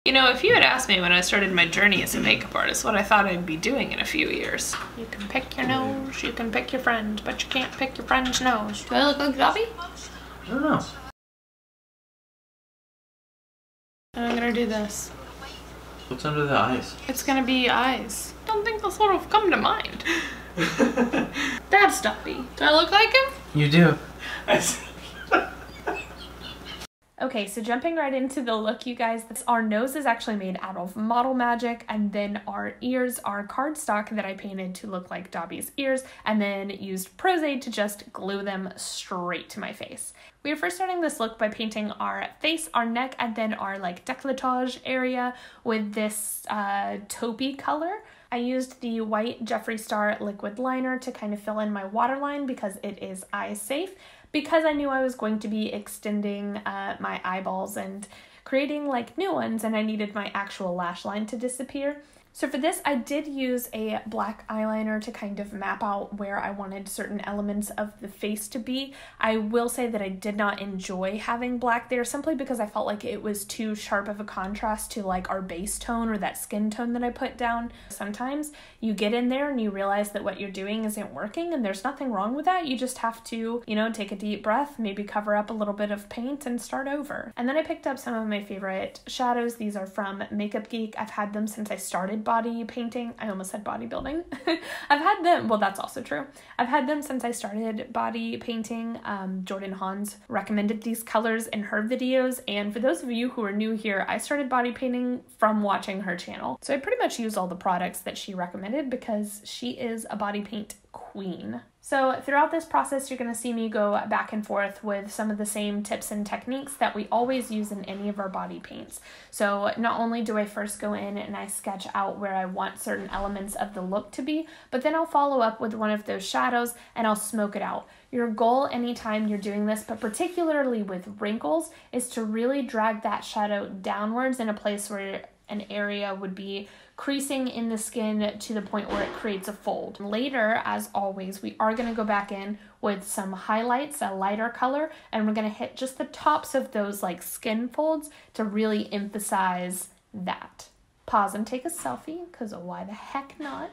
You know, if you had asked me when I started my journey as a makeup artist what I thought I'd be doing in a few years. You can pick your nose, you can pick your friend, but you can't pick your friend's nose. Do I look like Dobby? I don't know. And I'm gonna do this. What's under the eyes? It's gonna be eyes. I don't think this would have come to mind. That's Dobby. Do I look like him? You do. Okay, so jumping right into the look, you guys, our nose is actually made out of Model Magic, and then our ears are cardstock that I painted to look like Dobby's ears, and then used Prozade to just glue them straight to my face. We are first starting this look by painting our face, our neck, and then our like décolletage area with this taupey color. I used the white Jeffree Star liquid liner to kind of fill in my waterline because it is eye safe, because I knew I was going to be extending my eyeballs and creating like new ones, and I needed my actual lash line to disappear. So for this, I did use a black eyeliner to kind of map out where I wanted certain elements of the face to be. I will say that I did not enjoy having black there simply because I felt like it was too sharp of a contrast to like our base tone or that skin tone that I put down. Sometimes you get in there and you realize that what you're doing isn't working, and there's nothing wrong with that. You just have to, you know, take a deep breath, maybe cover up a little bit of paint and start over. And then I picked up some of my favorite shadows. These are from Makeup Geek. I've had them since I started body painting. I almost said bodybuilding. I've had them, well, that's also true. I've had them since I started body painting. Jordan Hans recommended these colors in her videos, and for those of you who are new here, I started body painting from watching her channel. So I pretty much use all the products that she recommended because she is a body paint queen. So throughout this process, you're going to see me go back and forth with some of the same tips and techniques that we always use in any of our body paints. So not only do I first go in and I sketch out where I want certain elements of the look to be, but then I'll follow up with one of those shadows and I'll smoke it out. Your goal anytime you're doing this, but particularly with wrinkles, is to really drag that shadow downwards in a place where an area would be creasing in the skin to the point where it creates a fold. Later, as always, we are going to go back in with some highlights, a lighter color, and we're going to hit just the tops of those like skin folds to really emphasize that. Pause and take a selfie, because why the heck not?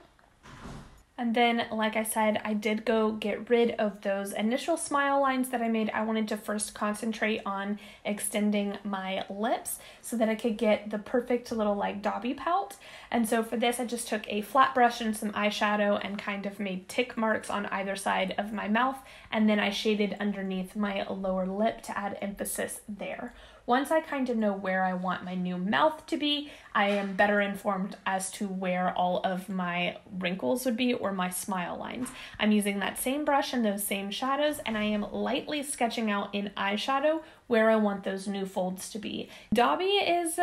And then, like I said, I did go get rid of those initial smile lines that I made. I wanted to first concentrate on extending my lips so that I could get the perfect little like Dobby pout. And so for this, I just took a flat brush and some eyeshadow and kind of made tick marks on either side of my mouth. And then I shaded underneath my lower lip to add emphasis there. Once I kind of know where I want my new mouth to be, I am better informed as to where all of my wrinkles would be or my smile lines. I'm using that same brush and those same shadows, and I am lightly sketching out in eyeshadow where I want those new folds to be. Dobby is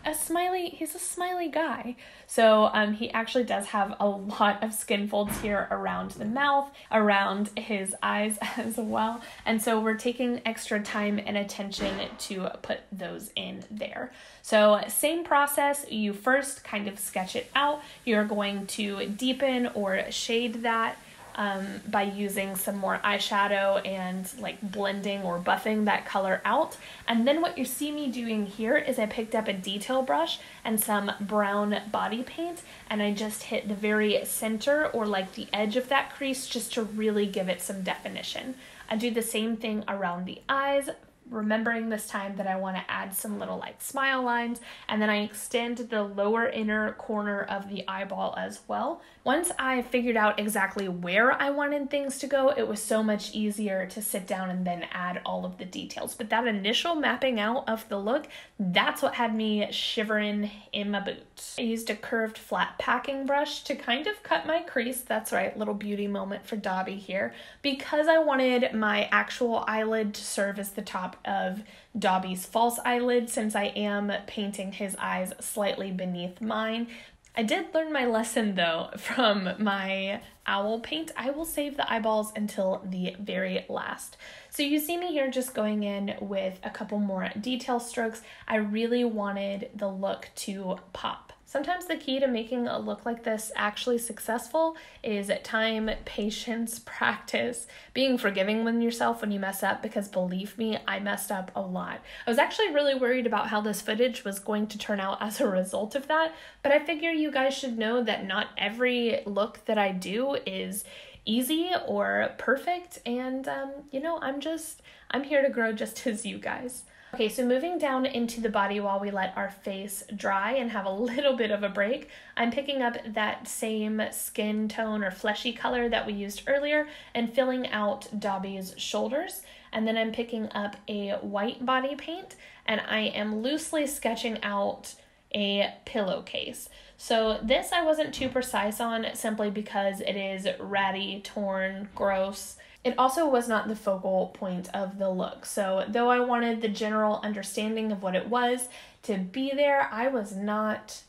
he's a smiley guy. So he actually does have a lot of skin folds here around the mouth, around his eyes as well. And so we're taking extra time and attention to put those in there. So same process, you first kind of sketch it out. You're going to deepen or shade that by using some more eyeshadow and like blending or buffing that color out. And then what you see me doing here is I picked up a detail brush and some brown body paint, and I just hit the very center or like the edge of that crease just to really give it some definition. I do the same thing around the eyes, remembering this time that I want to add some little like smile lines, and then I extend the lower inner corner of the eyeball as well. Once I figured out exactly where I wanted things to go, it was so much easier to sit down and then add all of the details. But that initial mapping out of the look, that's what had me shivering in my boots. I used a curved flat packing brush to kind of cut my crease. That's right, little beauty moment for Dobby here, because I wanted my actual eyelid to serve as the top of Dobby's false eyelid, since I am painting his eyes slightly beneath mine. I did learn my lesson though from my owl paint. I will save the eyeballs until the very last. So you see me here just going in with a couple more detail strokes. I really wanted the look to pop. Sometimes the key to making a look like this actually successful is time, patience, practice, being forgiving with yourself when you mess up, because believe me, I messed up a lot. I was actually really worried about how this footage was going to turn out as a result of that, but I figure you guys should know that not every look that I do is easy or perfect, and you know, I'm here to grow just as you guys. Okay, so moving down into the body while we let our face dry and have a little bit of a break, I'm picking up that same skin tone or fleshy color that we used earlier and filling out Dobby's shoulders. And then I'm picking up a white body paint and I am loosely sketching out a pillowcase. So this I wasn't too precise on simply because it is ratty, torn, gross. It also was not the focal point of the look. So though I wanted the general understanding of what it was to be there, I was not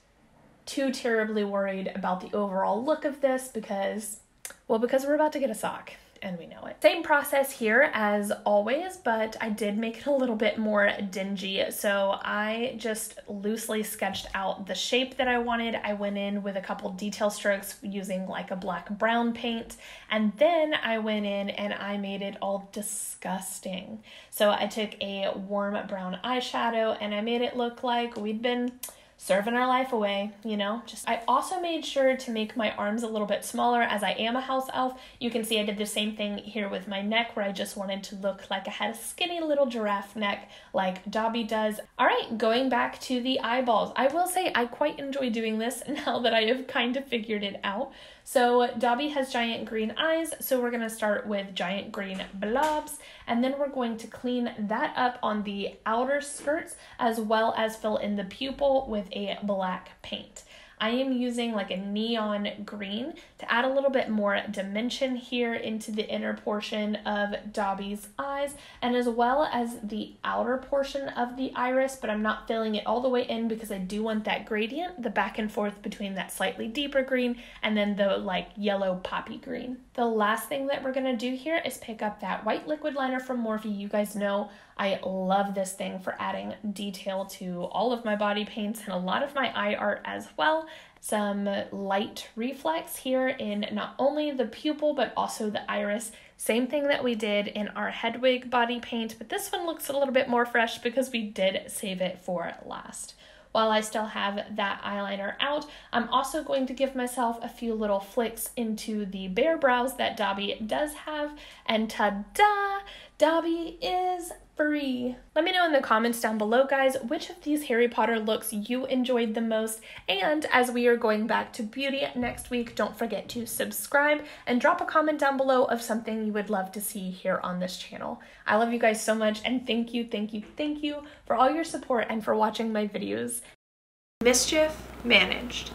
too terribly worried about the overall look of this because we're about to get a sock. And we know it. Same process here as always, but I did make it a little bit more dingy. So I just loosely sketched out the shape that I wanted. I went in with a couple detail strokes using like a black brown paint. And then I went in and I made it all disgusting. So I took a warm brown eyeshadow and I made it look like we'd been serving our life away, you know. I also made sure to make my arms a little bit smaller as I am a house elf. You can see I did the same thing here with my neck where I just wanted to look like I had a skinny little giraffe neck like Dobby does. All right, going back to the eyeballs. I will say I quite enjoy doing this now that I have kind of figured it out. So Dobby has giant green eyes, so we're gonna start with giant green blobs, and then we're going to clean that up on the outer skirts as well as fill in the pupil with a black paint. I am using like a neon green to add a little bit more dimension here into the inner portion of Dobby's eyes and as well as the outer portion of the iris, but I'm not filling it all the way in because I do want that gradient, the back and forth between that slightly deeper green and then the like yellow poppy green. The last thing that we're gonna do here is pick up that white liquid liner from Morphe. You guys know I love this thing for adding detail to all of my body paints and a lot of my eye art as well. Some light reflex here in not only the pupil but also the iris. Same thing that we did in our Hedwig body paint, but this one looks a little bit more fresh because we did save it for last. While I still have that eyeliner out, I'm also going to give myself a few little flicks into the bare brows that Dobby does have, and ta-da! Dobby is free. Let me know in the comments down below, guys, which of these Harry Potter looks you enjoyed the most. And as we are going back to beauty next week, don't forget to subscribe and drop a comment down below of something you would love to see here on this channel. I love you guys so much, and thank you for all your support and for watching my videos. Mischief managed.